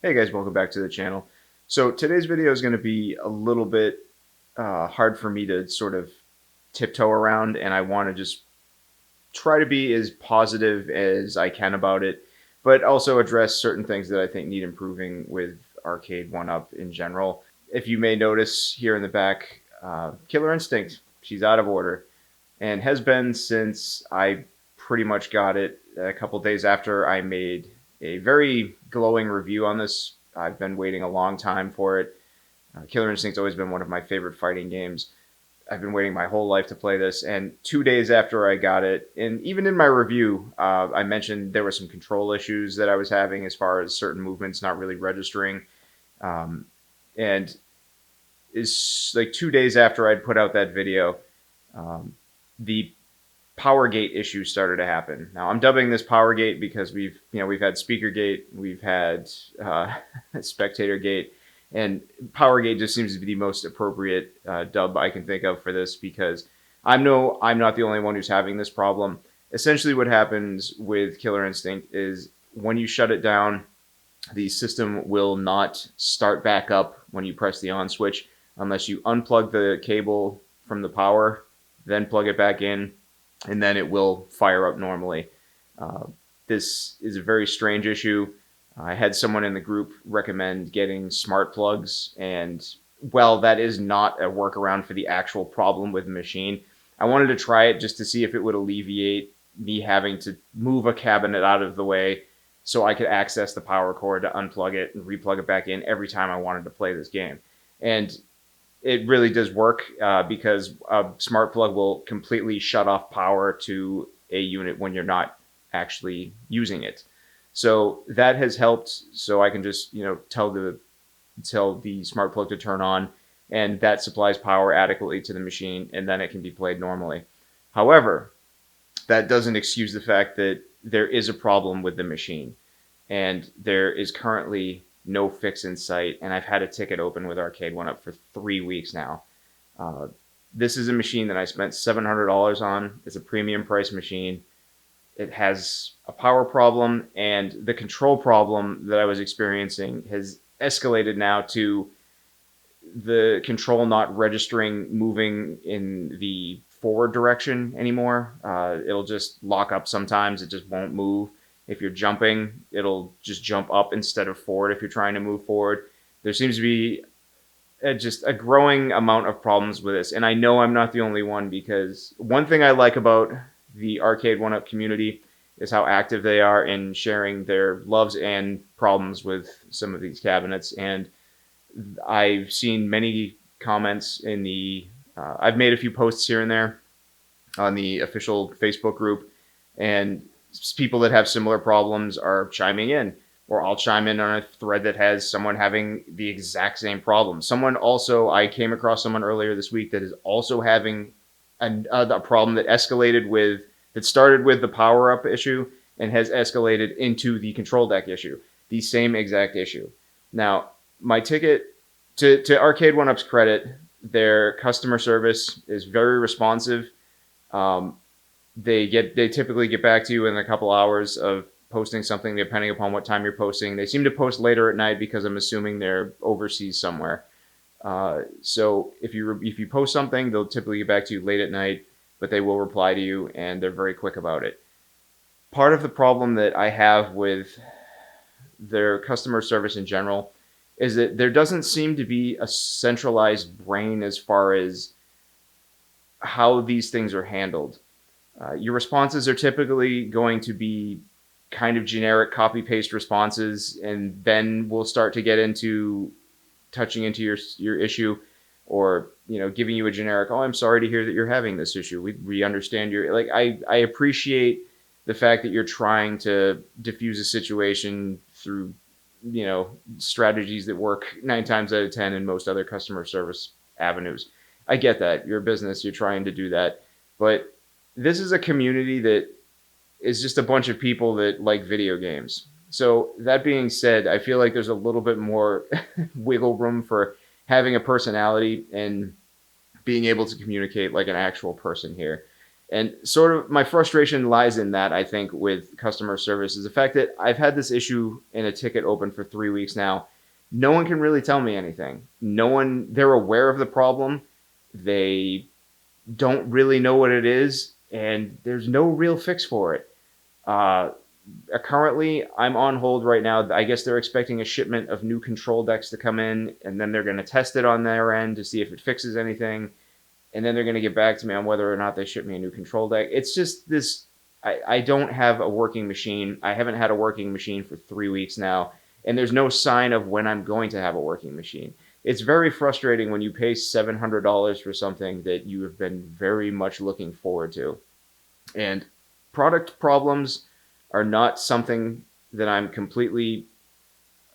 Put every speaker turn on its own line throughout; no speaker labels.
Hey guys, welcome back to the channel. So today's video is going to be a little bit hard for me to sort of tiptoe around, and I want to just try to be as positive as I can about it, but also address certain things that I think need improving with Arcade1Up in general. If you may notice here in the back, Killer Instinct, she's out of order and has been since I pretty much got it a couple days after I made a very glowing review on this. I've been waiting a long time for it. Killer Instinct's always been one of my favorite fighting games. I've been waiting my whole life to play this, and 2 days after I got it, and even in my review, I mentioned there were some control issues that I was having as far as certain movements not really registering. And is like 2 days after I'd put out that video, um, the power gate issues started to happen. Now I'm dubbing this power gate because we've had speaker gate, we've had spectator gate, and power gate just seems to be the most appropriate dub I can think of for this because I'm not the only one who's having this problem. Essentially, what happens with Killer Instinct is when you shut it down, the system will not start back up when you press the on switch unless you unplug the cable from the power, then plug it back in, and then it will fire up normally. Uh, this is a very strange issue. I had someone in the group recommend getting smart plugs, and well, that is not a workaround for the actual problem with the machine. I wanted to try it just to see if it would alleviate me having to move a cabinet out of the way so I could access the power cord to unplug it and replug it back in every time I wanted to play this game. And it really does work because a smart plug will completely shut off power to a unit when you're not actually using it. So that has helped. So I can just tell the smart plug to turn on, and that supplies power adequately to the machine, and then it can be played normally. However, that doesn't excuse the fact that there is a problem with the machine, and there is currently no fix in sight. And I've had a ticket open with Arcade1Up for 3 weeks now. Uh, this is a machine that I spent $700 on. It's a premium price machine. It has a power problem, and the control problem that I was experiencing has escalated now to the control not registering moving in the forward direction anymore. It'll just lock up sometimes. It just won't move. If you're jumping, it'll just jump up instead of forward if you're trying to move forward. There seems to be just a growing amount of problems with this. And I know I'm not the only one, because one thing I like about the Arcade1Up community is how active they are in sharing their loves and problems with some of these cabinets. And I've seen many comments in the I've made a few posts here and there on the official Facebook group, and people that have similar problems are chiming in, or I'll chime in on a thread that has someone having the exact same problem. I came across someone earlier this week that is also having a problem that started with the power up issue and has escalated into the control deck issue, the same exact issue. Now, my ticket, to Arcade1Up's credit, their customer service is very responsive. Um, they typically get back to you in a couple hours of posting something, depending upon what time you're posting. They seem to post later at night because I'm assuming they're overseas somewhere. So if you post something, they'll typically get back to you late at night, but they will reply to you, and they're very quick about it. Part of the problem that I have with their customer service in general is that there doesn't seem to be a centralized brain as far as how these things are handled. Your responses are typically going to be kind of generic copy paste responses, and then we'll start to get into touching into your issue, or giving you a generic, "Oh, I'm sorry to hear that you're having this issue. We understand your," like, I appreciate the fact that you're trying to diffuse a situation through strategies that work 9 times out of 10 in most other customer service avenues. I get that. You're a business, you're trying to do that. But this is a community that is just a bunch of people that like video games. So that being said, I feel like there's a little bit more wiggle room for having a personality and being able to communicate like an actual person here. And sort of my frustration lies in that, I think, with customer service is the fact that I've had this issue in a ticket open for 3 weeks now. No one can really tell me anything. No one, they're aware of the problem. They don't really know what it is, and there's no real fix for it. Uh, Currently, I'm on hold right now. I guess they're expecting a shipment of new control decks to come in, and then they're going to test it on their end to see if it fixes anything. And then they're going to get back to me on whether or not they ship me a new control deck. It's just this. I don't have a working machine. I haven't had a working machine for 3 weeks now, and there's no sign of when I'm going to have a working machine. It's very frustrating when you pay $700 for something that you have been very much looking forward to. And product problems are not something that I'm completely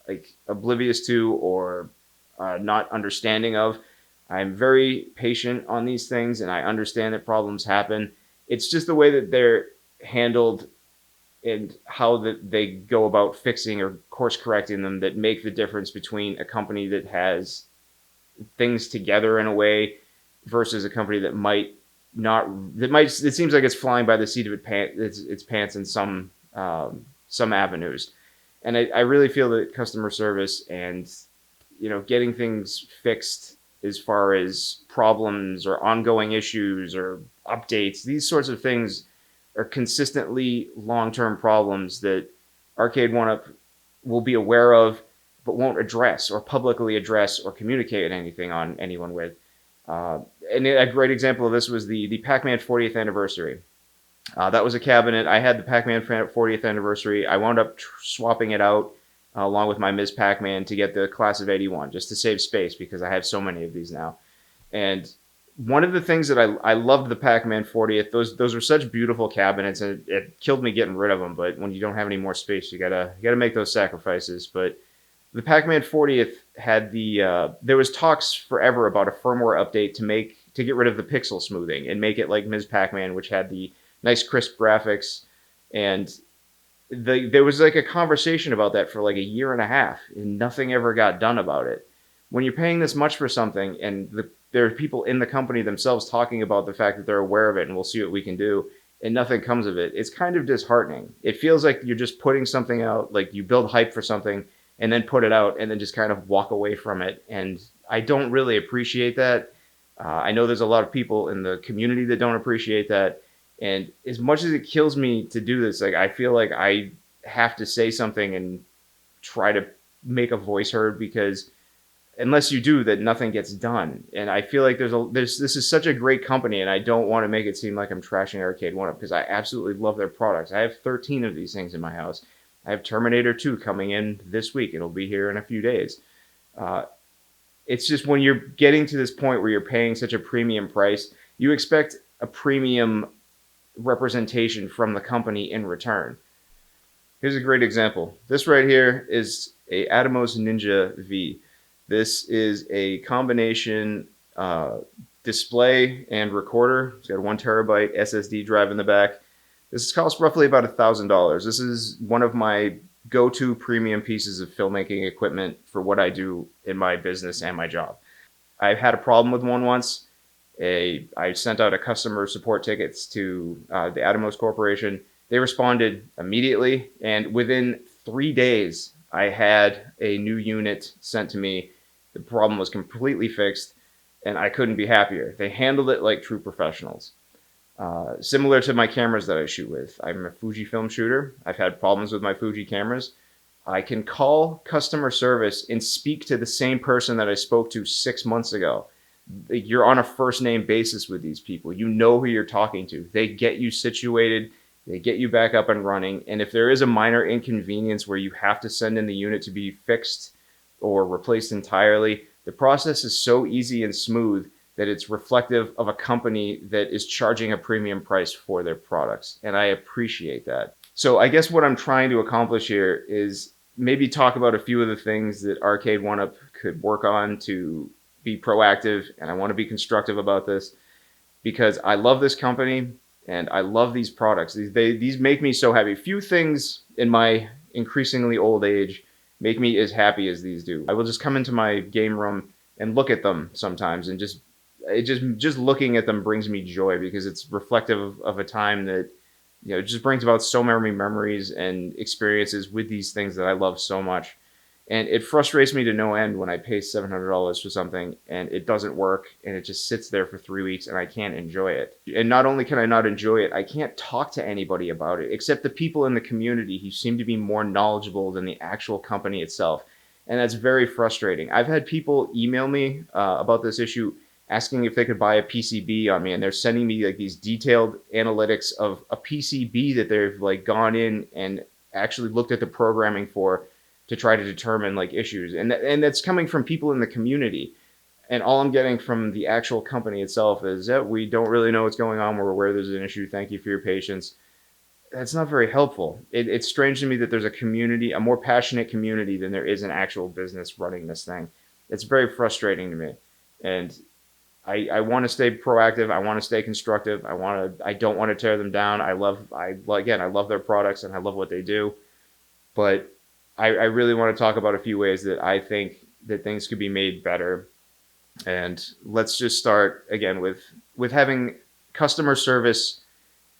like oblivious to or not understanding of. I'm very patient on these things, and I understand that problems happen. It's just the way that they're handled and how that they go about fixing or course correcting them that make the difference between a company that has things together in a way versus a company that might not. That might. It seems like it's flying by the seat of its pants in some avenues, and I really feel that customer service and getting things fixed as far as problems or ongoing issues or updates, these sorts of things are consistently long-term problems that Arcade1Up will be aware of but won't address or publicly address or communicate anything on anyone with. And a great example of this was the Pac-Man 40th anniversary. That was a cabinet. I had the Pac-Man 40th anniversary. I wound up swapping it out along with my Ms. Pac-Man to get the class of 81 just to save space because I have so many of these now. And one of the things that I loved the Pac-Man 40th, those were such beautiful cabinets, and it killed me getting rid of them. But when you don't have any more space, you gotta make those sacrifices. But the Pac-Man 40th had there was talks forever about a firmware update to get rid of the pixel smoothing and make it like Ms. Pac-Man, which had the nice crisp graphics. And there was like a conversation about that for like a year and a half, and nothing ever got done about it. When you're paying this much for something, and there are people in the company themselves talking about the fact that they're aware of it and we'll see what we can do, and nothing comes of it, it's kind of disheartening. It feels like you're just putting something out, like you build hype for something and then put it out and then just kind of walk away from it. And I don't really appreciate that. I know there's a lot of people in the community that don't appreciate that. And as much as it kills me to do this, like I feel like I have to say something and try to make a voice heard, because unless you do that, nothing gets done. And I feel like this is such a great company, and I don't want to make it seem like I'm trashing Arcade1Up because I absolutely love their products. I have 13 of these things in my house. I have Terminator 2 coming in this week. It'll be here in a few days. It's just when you're getting to this point where you're paying such a premium price, you expect a premium representation from the company in return. Here's a great example. This right here is a Atomos Ninja V. This is a combination display and recorder. It's got a 1 terabyte SSD drive in the back. This costs roughly about $1,000. This is one of my go-to premium pieces of filmmaking equipment for what I do in my business and my job. I've had a problem with one once. I sent out a customer support tickets to the Atomos Corporation. They responded immediately, and within 3 days, I had a new unit sent to me. The problem was completely fixed, and I couldn't be happier. They handled it like true professionals. Similar to my cameras that I shoot with. I'm a Fujifilm shooter. I've had problems with my Fuji cameras. I can call customer service and speak to the same person that I spoke to 6 months ago. You're on a first name basis with these people. You know who you're talking to. They get you situated. They get you back up and running. And if there is a minor inconvenience where you have to send in the unit to be fixed or replaced entirely, the process is so easy and smooth that it's reflective of a company that is charging a premium price for their products. And I appreciate that. So I guess what I'm trying to accomplish here is maybe talk about a few of the things that Arcade1Up could work on to be proactive, and I want to be constructive about this because I love this company and I love these products. These make me so happy. Few things in my increasingly old age make me as happy as these do. I will just come into my game room and look at them sometimes and just it just looking at them brings me joy because it's reflective of a time that, it just brings about so many memories and experiences with these things that I love so much. And it frustrates me to no end when I pay $700 for something and it doesn't work and it just sits there for 3 weeks and I can't enjoy it. And not only can I not enjoy it, I can't talk to anybody about it except the people in the community who seem to be more knowledgeable than the actual company itself. And that's very frustrating. I've had people email me about this issue asking if they could buy a PCB on me, and they're sending me like these detailed analytics of a PCB that they've like gone in and actually looked at the programming for to try to determine like issues, and that's coming from people in the community. And all I'm getting from the actual company itself is that we don't really know what's going on. We're aware there's an issue. Thank you for your patience. That's not very helpful. It's strange to me that there's a community, a more passionate community than there is an actual business running this thing. It's very frustrating to me. And I want to stay proactive. I want to stay constructive. I don't want to tear them down. I love their products and I love what they do. But I really want to talk about a few ways that I think that things could be made better. And let's just start again with having customer service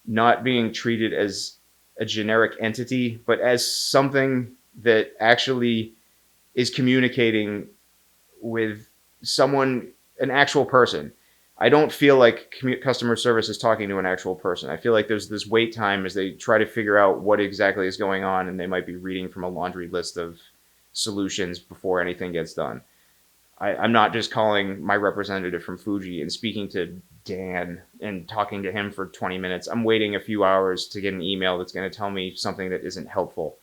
not being treated as a generic entity, but as something that actually is communicating with someone, an actual person. I don't feel like customer service is talking to an actual person. I feel like there's this wait time as they try to figure out what exactly is going on, and they might be reading from a laundry list of solutions before anything gets done. I'm not just calling my representative from Fuji and speaking to Dan and talking to him for 20 minutes. I'm waiting a few hours to get an email that's going to tell me something that isn't helpful.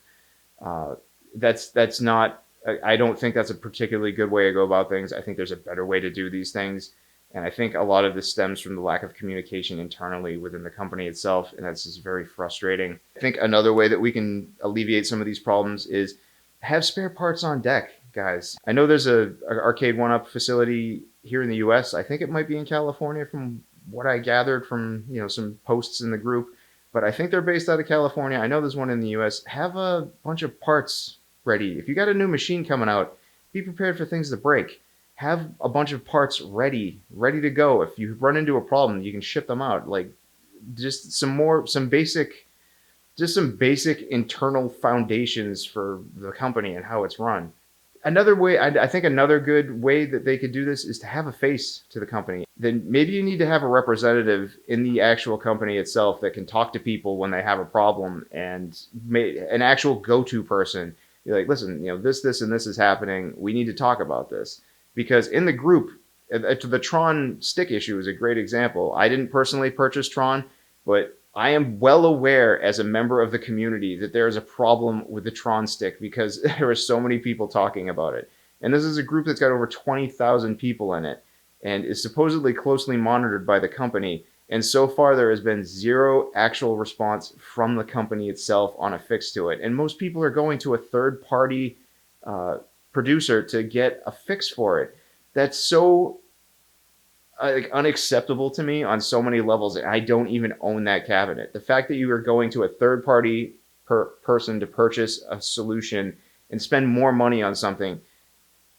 That's not. I don't think that's a particularly good way to go about things. I think there's a better way to do these things. And I think a lot of this stems from the lack of communication internally within the company itself. And that's just very frustrating. I think another way that we can alleviate some of these problems is have spare parts on deck, guys. I know there's a Arcade1Up facility here in the US. I think it might be in California from what I gathered from, some posts in the group. But I think they're based out of California. I know there's one in the US. Have a bunch of parts ready. If you got a new machine coming out, be prepared for things to break. Have a bunch of parts ready to go. If you run into a problem, you can ship them out. Like just some basic internal foundations for the company and how it's run. Another way, I think another good way that they could do this is to have a face to the company. Then maybe you need to have a representative in the actual company itself that can talk to people when they have a problem, and an actual go-to person. You're like, listen, this and this is happening. We need to talk about this. Because in the group, the Tron stick issue is a great example. I didn't personally purchase Tron, but I am well aware as a member of the community that there is a problem with the Tron stick because there are so many people talking about it. And this is a group that's got over 20,000 people in it and is supposedly closely monitored by the company. And so far, there has been zero actual response from the company itself on a fix to it. And most people are going to a third-party producer to get a fix for it. That's so unacceptable to me on so many levels. I don't even own that cabinet. The fact that you are going to a third-party person to purchase a solution and spend more money on something,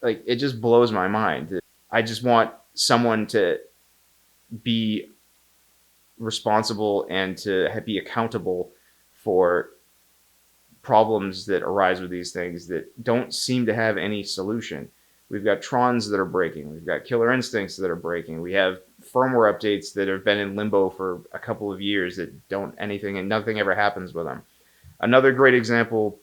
like, it just blows my mind. I just want someone to be responsible and to be accountable for problems that arise with these things that don't seem to have any solution. We've got Trons that are breaking. We've got Killer Instincts that are breaking. We have firmware updates that have been in limbo for a couple of years that don't anything, and nothing ever happens with them. Another great example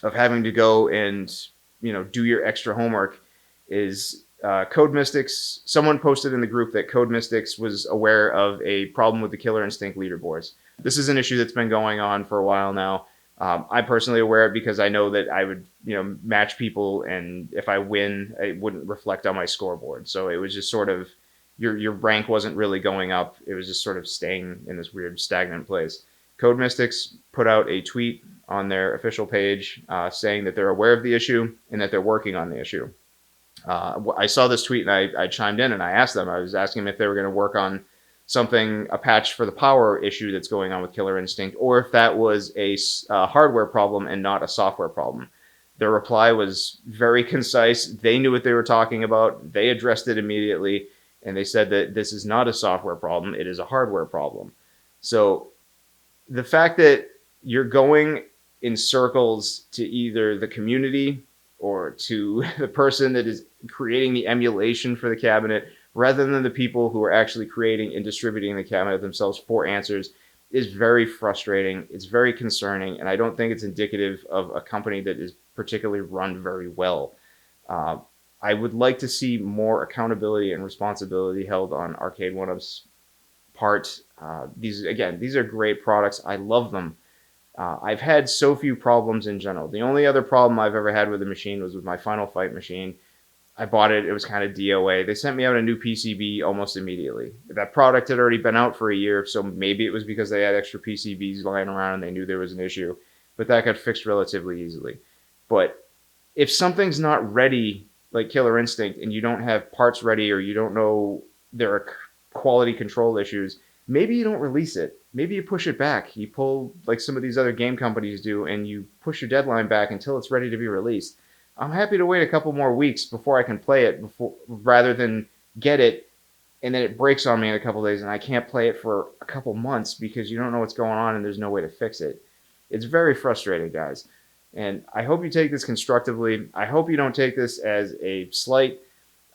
of having to go and do your extra homework is Code Mystics. Someone posted in the group that Code Mystics was aware of a problem with the Killer Instinct leaderboards. This is an issue that's been going on for a while now. I'm personally aware of it because I know that I would, match people, and if I win, it wouldn't reflect on my scoreboard. So it was just sort of, your rank wasn't really going up. It was just sort of staying in this weird stagnant place. Code Mystics put out a tweet on their official page saying that they're aware of the issue and that they're working on the issue. I saw this tweet and I chimed in and I asked them. I was asking them if they were going to work on a patch for the power issue that's going on with Killer Instinct, or if that was a hardware problem and not a software problem. Their reply was very concise. They knew what they were talking about. They addressed it immediately. And they said that this is not a software problem, it is a hardware problem. So the fact that you're going in circles to either the community or to the person that is creating the emulation for the cabinet, rather than the people who are actually creating and distributing the cabinet themselves for answers, is very frustrating. It's very concerning, and I don't think it's indicative of a company that is particularly run very well. Uh, I would like to see more accountability and responsibility held on Arcade1Up's part. These are great products. I love them. I've had so few problems in general. The only other problem I've ever had with the machine was with my Final Fight machine. I bought it. It was kind of DOA. They sent me out a new PCB almost immediately. That product had already been out for a year, so maybe it was because they had extra PCBs lying around and they knew there was an issue. But that got fixed relatively easily. But if something's not ready, like Killer Instinct, and you don't have parts ready or you don't know there are quality control issues, maybe you don't release it. Maybe you push it back. You pull like some of these other game companies do, and you push your deadline back until it's ready to be released. I'm happy to wait a couple more weeks before I can play it, rather than get it and then it breaks on me in a couple days and I can't play it for a couple months because you don't know what's going on and there's no way to fix it. It's very frustrating, guys. And I hope you take this constructively. I hope you don't take this as a slight.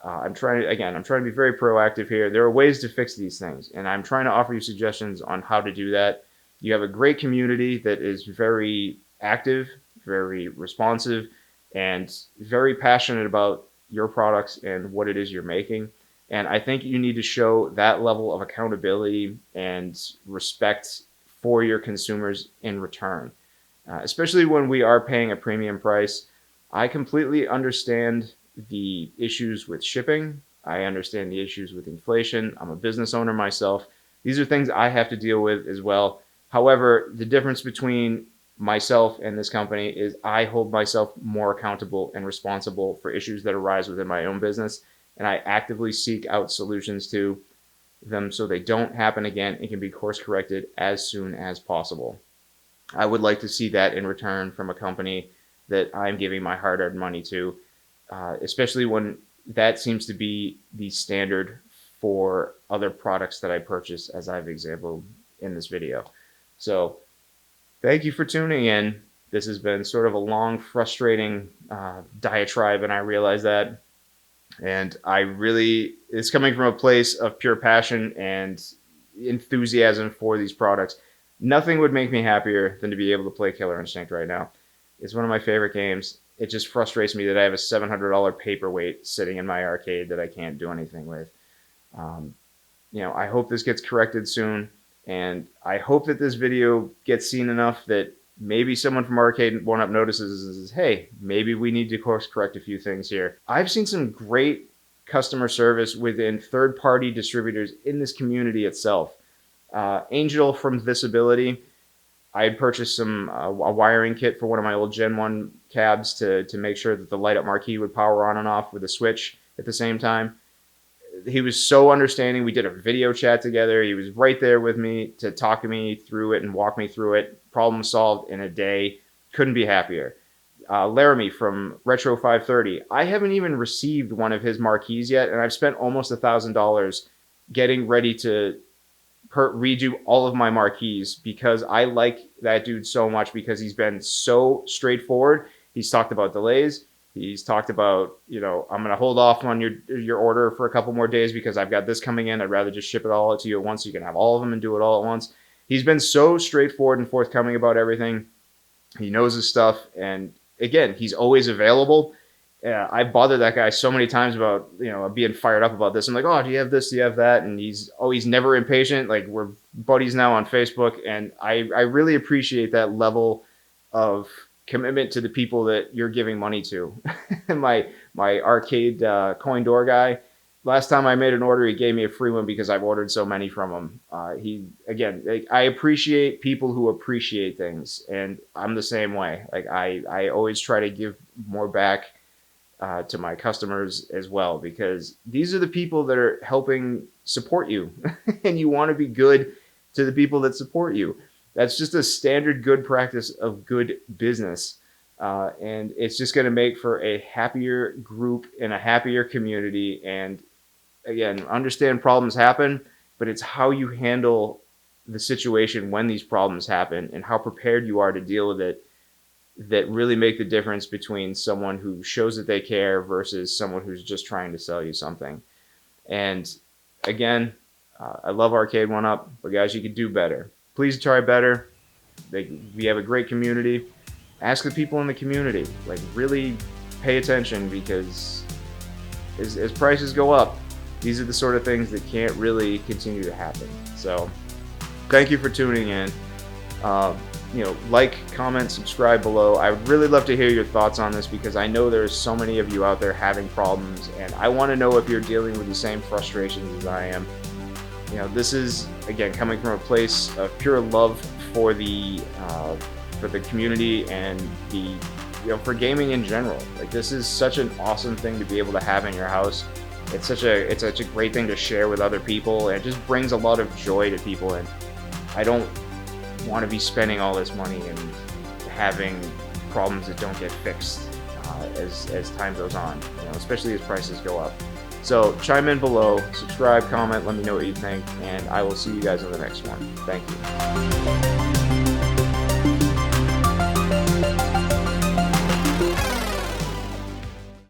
I'm trying to be very proactive here. There are ways to fix these things, and I'm trying to offer you suggestions on how to do that. You have a great community that is very active, very responsive, and very passionate about your products and what it is you're making. And I think you need to show that level of accountability and respect for your consumers in return, especially when we are paying a premium price. I completely understand the issues with shipping. I understand the issues with inflation. I'm a business owner myself. These are things I have to deal with as well. However, the difference between myself and this company is I hold myself more accountable and responsible for issues that arise within my own business, and I actively seek out solutions to them so they don't happen again and can be course corrected as soon as possible. I would like to see that in return from a company that I'm giving my hard-earned money to, especially when that seems to be the standard for other products that I purchase, as I've exampled in this video. So thank you for tuning in. This has been sort of a long, frustrating diatribe, and I realize that. And it's coming from a place of pure passion and enthusiasm for these products. Nothing would make me happier than to be able to play Killer Instinct right now. It's one of my favorite games. It just frustrates me that I have a $700 paperweight sitting in my arcade that I can't do anything with. I hope this gets corrected soon, and I hope that this video gets seen enough that maybe someone from Arcade1Up notices and says, hey, maybe we need to course correct a few things here. I've seen some great customer service within third-party distributors in this community itself. Angel from Visibility, I had purchased a wiring kit for one of my old Gen 1 cabs to make sure that the light-up marquee would power on and off with a switch at the same time. He was so understanding. We did a video chat together. He was right there with me to talk to me through it and walk me through it. Problem solved in a day. Couldn't be happier. Laramie from Retro 530. I haven't even received one of his marquees yet, and I've spent almost $1,000 getting ready to redo all of my marquees because I like that dude so much, because he's been so straightforward. He's talked about delays. He's talked about, I'm going to hold off on your order for a couple more days because I've got this coming in. I'd rather just ship it all out to you at once so you can have all of them and do it all at once. He's been so straightforward and forthcoming about everything. He knows his stuff. And again, he's always available. I bothered that guy so many times about, being fired up about this. I'm like, oh, do you have this? Do you have that? And he's never impatient. Like, we're buddies now on Facebook. And I really appreciate that level of commitment to the people that you're giving money to. my arcade coin door guy, last time I made an order, he gave me a free one because I've ordered so many from him. I appreciate people who appreciate things, and I'm the same way. Like, I always try to give more back to my customers as well, because these are the people that are helping support you and you want to be good to the people that support you. That's just a standard good practice of good business. And it's just going to make for a happier group and a happier community. And again, understand problems happen, but it's how you handle the situation when these problems happen and how prepared you are to deal with it that really make the difference between someone who shows that they care versus someone who's just trying to sell you something. And again, I love Arcade1Up, but guys, you can do better. Please try better. We have a great community. Ask the people in the community. Like, really pay attention, because as prices go up, these are the sort of things that can't really continue to happen. So thank you for tuning in. Like, comment, subscribe below. I would really love to hear your thoughts on this, because I know there's so many of you out there having problems, and I want to know if you're dealing with the same frustrations as I am. This is, again, coming from a place of pure love for the community and for gaming in general. Like, this is such an awesome thing to be able to have in your house. It's such a great thing to share with other people, and it just brings a lot of joy to people. And I don't want to be spending all this money and having problems that don't get fixed as time goes on, especially as prices go up. So chime in below, subscribe, comment, let me know what you think, and I will see you guys in the next one. Thank you.